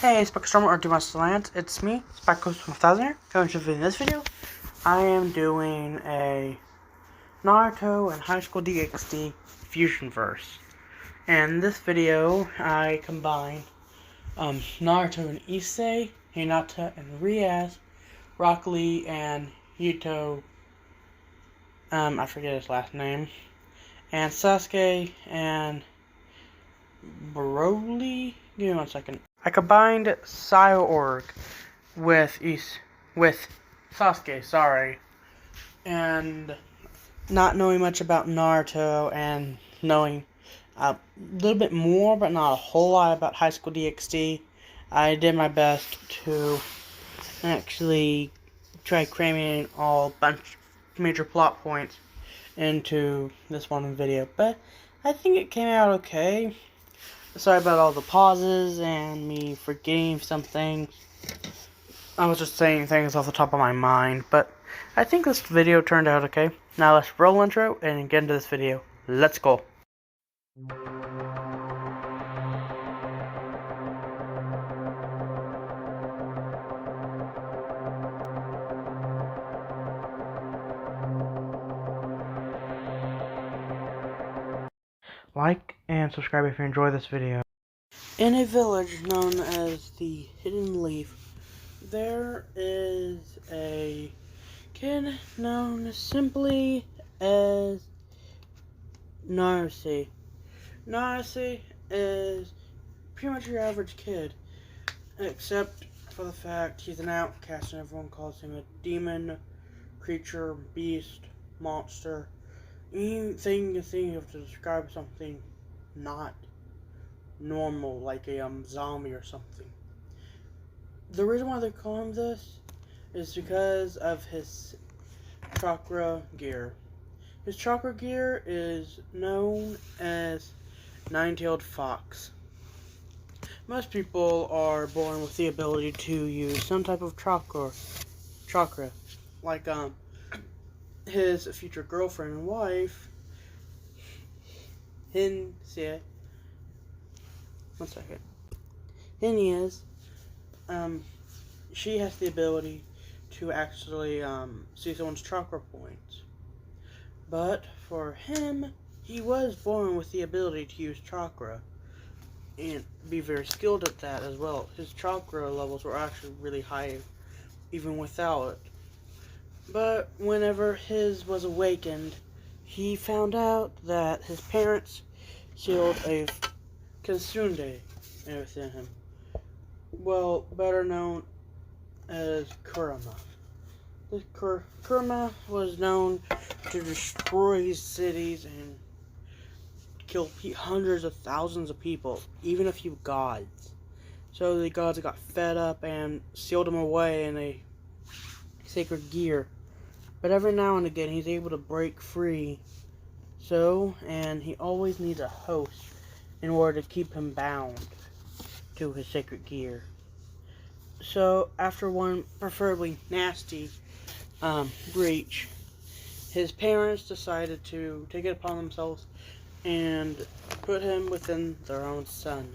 Hey, Spectrum or Land. It's me, Spectrum1000 here. Going to in this video, I am doing a Naruto and High School DXD fusion verse. In this video, I combine Naruto and Issei, Hinata and Riaz, Rock Lee and Yuto. I forget his last name, and Sasuke and Broly. Give me 1 second. I combined Cyborg with Sasuke, and not knowing much about Naruto and knowing a little bit more, but not a whole lot about High School DxD, I did my best to actually try cramming all bunch major plot points into this one video, but I think it came out okay. Sorry about all the pauses and me forgetting some things. I was just saying things off the top of my mind, but I think this video turned out okay. Now let's roll intro and get into this video. Let's go. Like and subscribe if you enjoy this video. In a village known as the Hidden Leaf, there is a kid known simply as Naruto. Naruto is pretty much your average kid, except for the fact he's an outcast and everyone calls him a demon, creature, beast, monster, anything you think of to describe something not normal, like a zombie or something. The reason why they call him this is because of his chakra gear. His chakra gear is known as Nine-Tailed Fox. Most people are born with the ability to use some type of chakra, like his future girlfriend and wife, Hinya, she has the ability to actually see someone's chakra points. But for him, he was born with the ability to use chakra and be very skilled at that as well. His chakra levels were actually really high even without it. But whenever his was awakened, he found out that his parents sealed a Kitsune within him. Well, better known as Kurama. This Kurama was known to destroy cities and kill hundreds of thousands of people, even a few gods. So the gods got fed up and sealed him away in a sacred gear. But every now and again he's able to break free. And he always needs a host in order to keep him bound to his sacred gear. So after one preferably nasty breach, his parents decided to take it upon themselves and put him within their own son,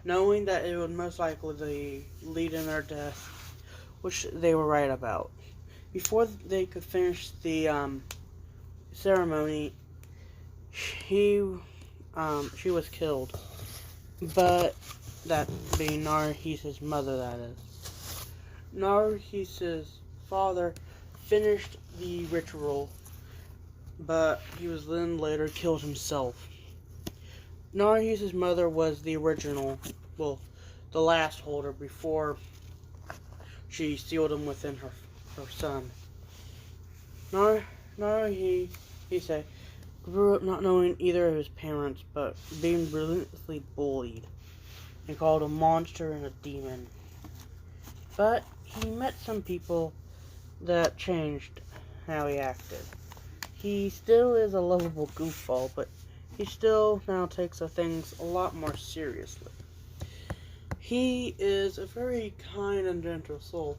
knowing that it would most likely lead in their death, which they were right about. Before they could finish the ceremony, she was killed, but that being Naruhisa's mother, that is. Naruhisa's father finished the ritual, but he was then later killed himself. Naruhisa's mother was the original, the last holder before she sealed him within her son. Naruhisa grew up not knowing either of his parents, but being relentlessly bullied and called a monster and a demon. But he met some people that changed how he acted. He still is a lovable goofball, but he still now takes things a lot more seriously. He is a very kind and gentle soul,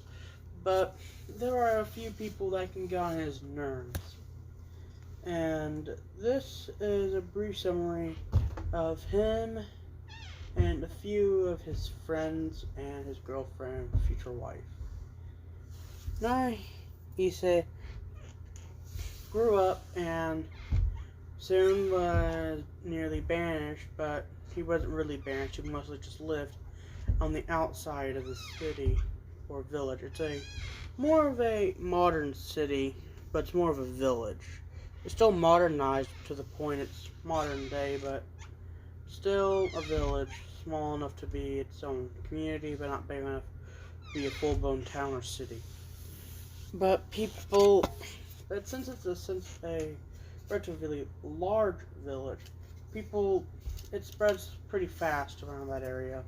but there are a few people that can get on his nerves. And this is a brief summary of him and a few of his friends and his girlfriend, future wife. Nahise grew up and soon was nearly banished, but he wasn't really banished. He mostly just lived on the outside of the city or village. It's more of a modern city, but it's more of a village. It's still modernized to the point it's modern day, but still a village, small enough to be its own community, but not big enough to be a full-blown town or city. But since it's a relatively large village, it spreads pretty fast around that area.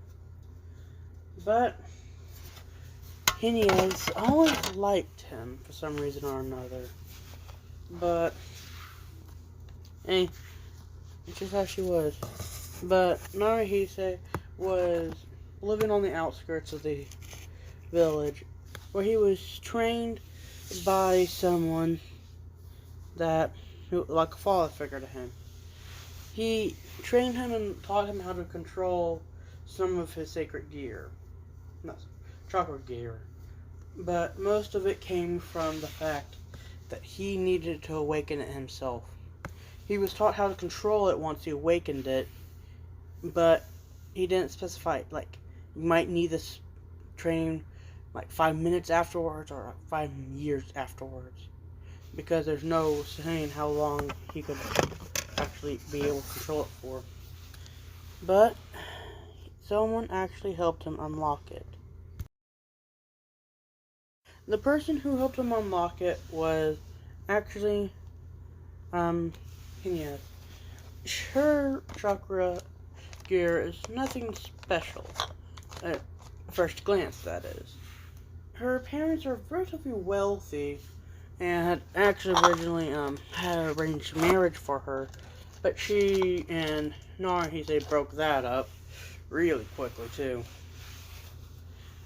But Hineas always liked him for some reason or another. But, it's just how she was. But Naruhise was living on the outskirts of the village, where he was trained by someone like a father figure to him. He trained him and taught him how to control some of his sacred gear. No, chakra gear. But most of it came from the fact that he needed to awaken it himself. He was taught how to control it once he awakened it, but he didn't specify, like, you might need this training like 5 minutes afterwards or 5 years afterwards, because there's no saying how long he could actually be able to control it for. But someone actually helped him unlock it. The person who helped him unlock it was actually Hineas. Her chakra gear is nothing special, at first glance that is. Her parents are relatively wealthy and had actually originally had arranged marriage for her, but she and Naruhise broke that up really quickly too.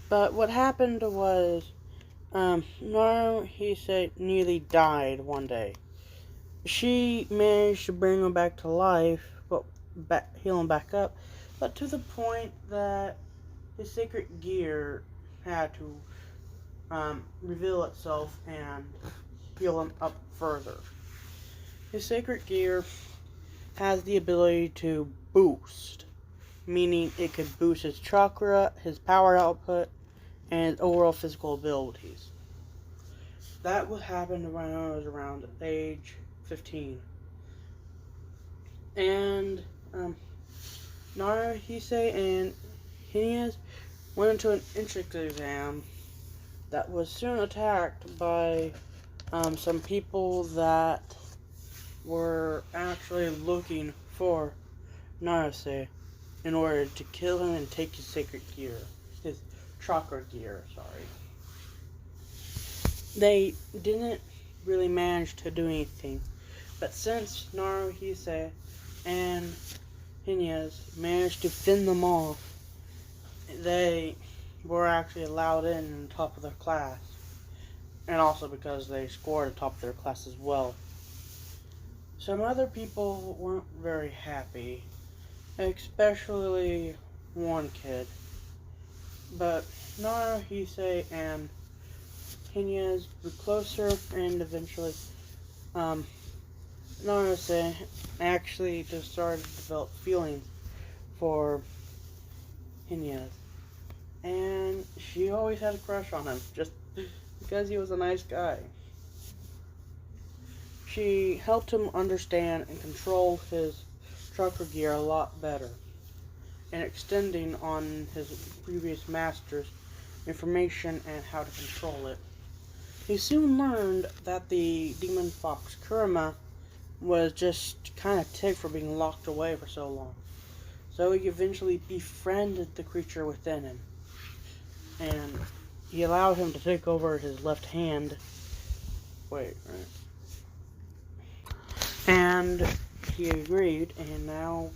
But what happened was Naruhise nearly died one day. She managed to bring him back to life, heal him back up, but to the point that his sacred gear had to reveal itself and heal him up further. His sacred gear has the ability to boost, meaning it could boost his chakra, his power output, and his overall physical abilities. That would happen when I was around age 15. And Naruhise and Hineas went into an entrance exam that was soon attacked by some people that were actually looking for Naruhise in order to kill him and take his sacred gear. His chakra gear, sorry. They didn't really manage to do anything, but since Naruhise and Hineas managed to fend them off, they were actually allowed in top of their class, and also because they scored at top of their class as well. Some other people weren't very happy, especially one kid, but Naruhise and Hineas grew closer, and eventually Naruhise actually just started to develop feelings for Hineas. And she always had a crush on him, just because he was a nice guy. She helped him understand and control his chakra gear a lot better, and extending on his previous master's information and how to control it. He soon learned that the demon fox Kurama was just kind of ticked for being locked away for so long. So he eventually befriended the creature within him, and he allowed him to take over his left hand. And he agreed, and now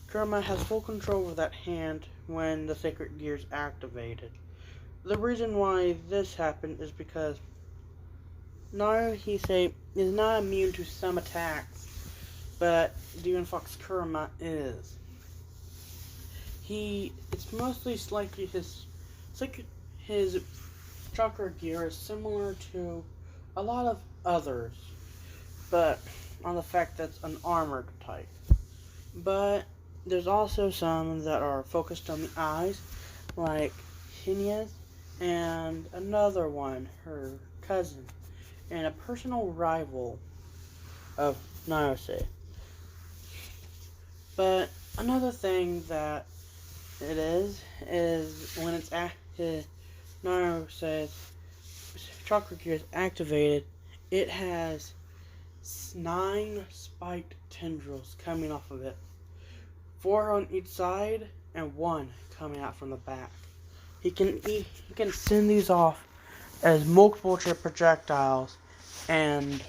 Kurama has full control of that hand when the sacred gear is activated. The reason why this happened is because Naruhise is not immune to some attacks, but Demon Fox Kurama is. it's mostly slightly his chakra gear is similar to a lot of others, but on the fact that's an armored type. But there's also some that are focused on the eyes, like Shin'en, and another one, her cousin, and a personal rival of Naruto. But another thing that it is when it's Naruto's chakra gear is activated, it has 9 spiked tendrils coming off of it. 4 on each side and 1 coming out from the back. He can send these off as multiple projectiles and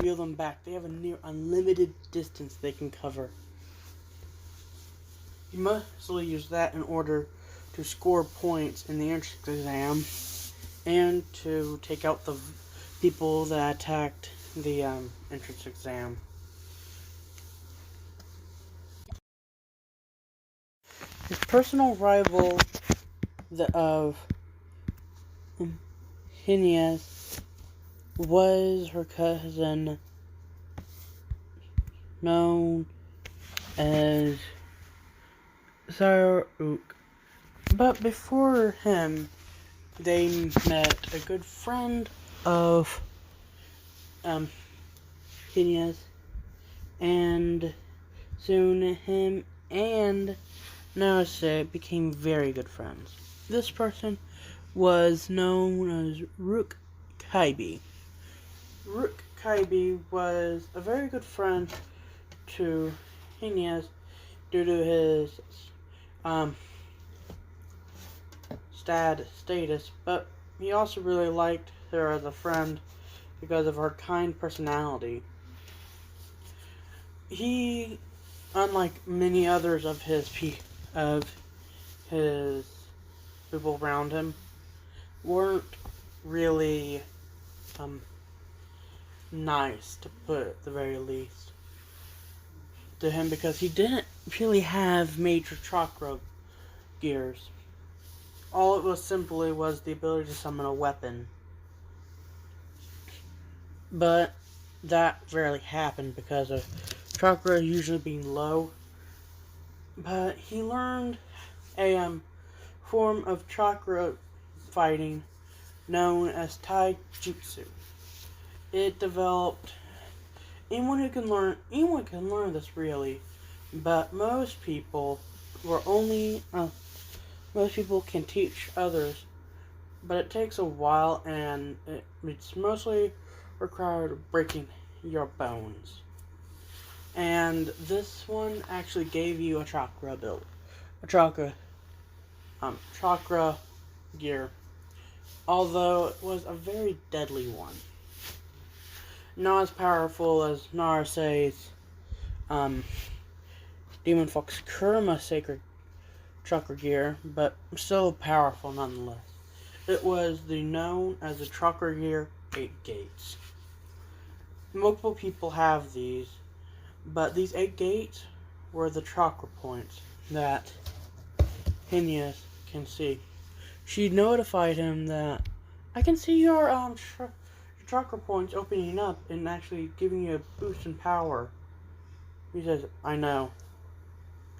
reel them back. They have a near unlimited distance they can cover. You mostly use that in order to score points in the entrance exam and to take out the people that attacked the entrance exam. His personal rival of Shin'en was her cousin known as Saruk. But before him, they met a good friend of Shin'en, and soon him and Naruto became very good friends. This person was known as Rook Kaibi. Rook Kaibi was a very good friend to Shin'en due to his status, but he also really liked her as a friend because of her kind personality. He, unlike many others of his people around him, weren't really nice, to put it at the very least, to him, because he didn't really have major chakra gears. All it was simply was the ability to summon a weapon. But that rarely happened because of chakra usually being low. But he learned a form of chakra fighting known as taijutsu. It developed. Anyone can learn this really, but most people can teach others, but it takes a while, and it's mostly required breaking your bones. And this one actually gave you a chakra gear, although it was a very deadly one. Not as powerful as Naruto's Demon Fox Kurama Sacred Chakra Gear, but still powerful nonetheless. It was known as the Chakra Gear 8 Gates. Multiple people have these, but these 8 gates were the chakra points that Shin'en can see. She notified him that, I can see your chakra points opening up and actually giving you a boost in power. He says, I know.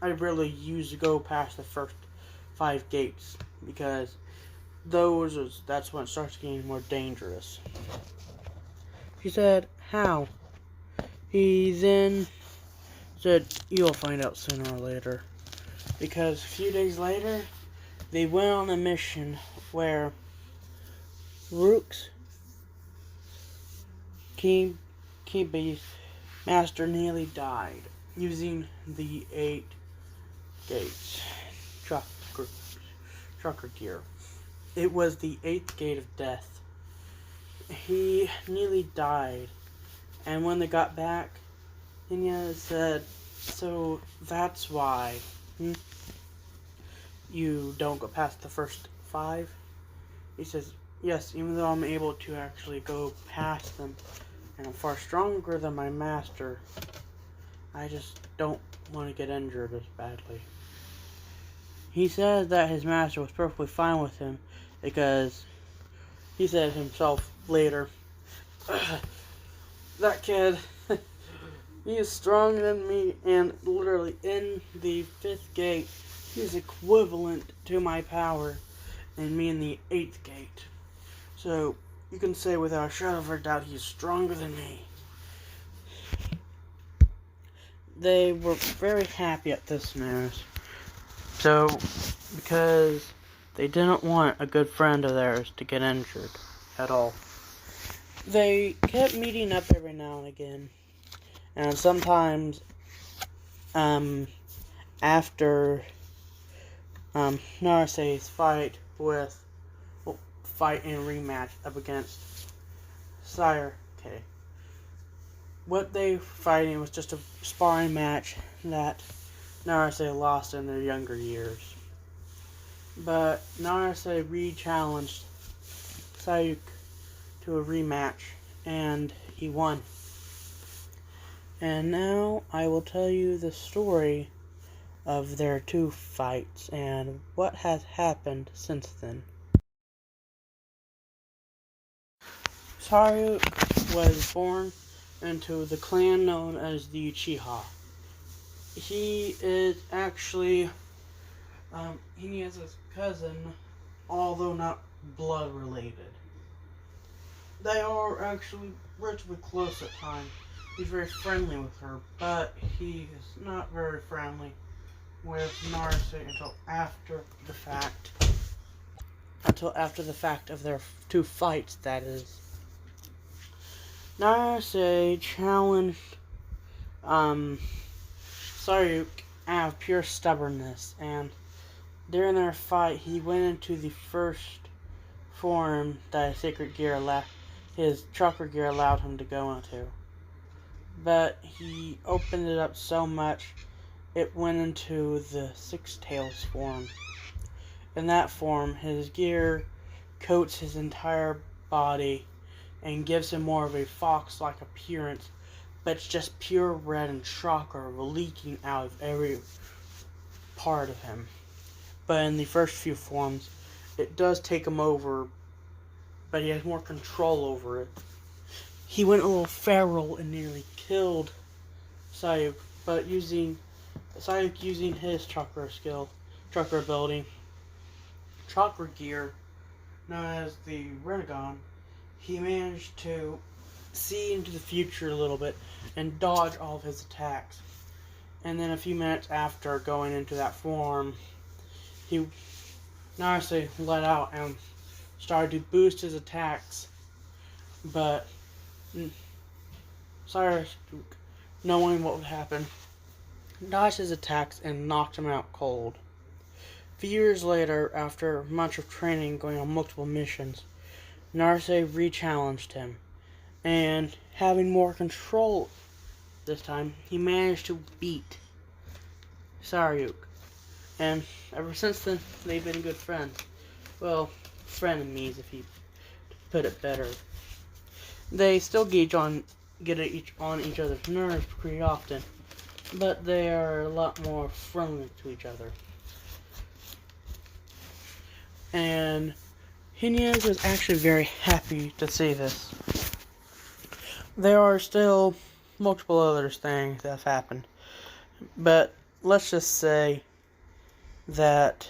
I really used to go past the first 5 gates because that's when it starts getting more dangerous. She said, how? He then said, you'll find out sooner or later. Because a few days later, they went on a mission where Rook's Kibi's master nearly died using the 8 gates chakra gear. It was the 8th gate of death. He nearly died, and when they got back, Hinya said, so that's why you don't go past the first 5? He says, yes, even though I'm able to actually go past them, and I'm far stronger than my master, I just don't want to get injured as badly. he said that his master was perfectly fine with him because he said himself later, that kid, he is stronger than me, and literally in the 5th gate, he's equivalent to my power, and me in the 8th gate. So, you can say without a shadow of a doubt, he's stronger than me. They were very happy at this news. So, because they didn't want a good friend of theirs to get injured at all. They kept meeting up every now and again. And sometimes, after Narase's fight in rematch up against Sire K. What they were fighting was just a sparring match that Narase lost in their younger years. But Narase re-challenged Sayuk to a rematch, and he won. And now I will tell you the story of their 2 fights and what has happened since then. Sayuk was born into the clan known as the Uchiha. He is actually, he is his cousin, although not blood related. They are actually relatively close at times. He's very friendly with her, but he is not very friendly with Narase until after the fact. Until after the fact of their 2 fights, that is. Narase challenged Sayuk out of pure stubbornness, and during their fight, he went into the first form that his chakra gear allowed him to go into. But he opened it up so much, it went into the 6 Tails form. In that form, his gear coats his entire body and gives him more of a fox-like appearance, but it's just pure red and chakra leaking out of every part of him. But in the first few forms, it does take him over, but he has more control over it. He went a little feral and nearly killed Sayuk, but Sayuk using his chakra ability, chakra gear, known as the Renegon, he managed to see into the future a little bit and dodge all of his attacks. And then a few minutes after going into that form, Narase let out and started to boost his attacks, but Cyrus, knowing what would happen, dodged his attacks and knocked him out cold. A few years later, after much of training going on multiple missions, Narase re-challenged him, and having more control this time, he managed to beat Sayuk. And ever since then, they've been good friends. Well, frenemies, if you put it better. They still get on each other's nerves pretty often, but they are a lot more friendly to each other. And Hinyaz was actually very happy to see this. There are still multiple other things that have happened, but let's just say that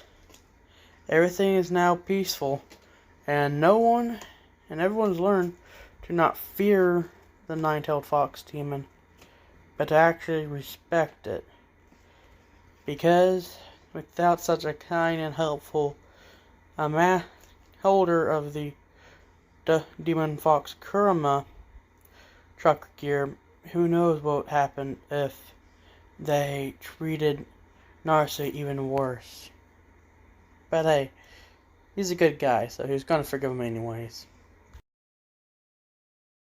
everything is now peaceful, and everyone's learned to not fear the nine-tailed fox demon, but to actually respect it. Because without such a kind and helpful holder of the demon fox Kurama chakra gear, who knows what would happen if they treated Narase even worse. But hey, he's a good guy, so he's gonna forgive him anyways.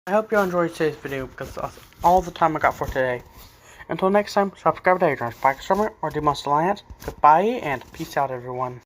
I hope you all enjoyed today's video, because that's all the time I got for today. Until next time, subscribe to Adrian's Black Summer or Demons Alliance. Goodbye, and peace out, everyone.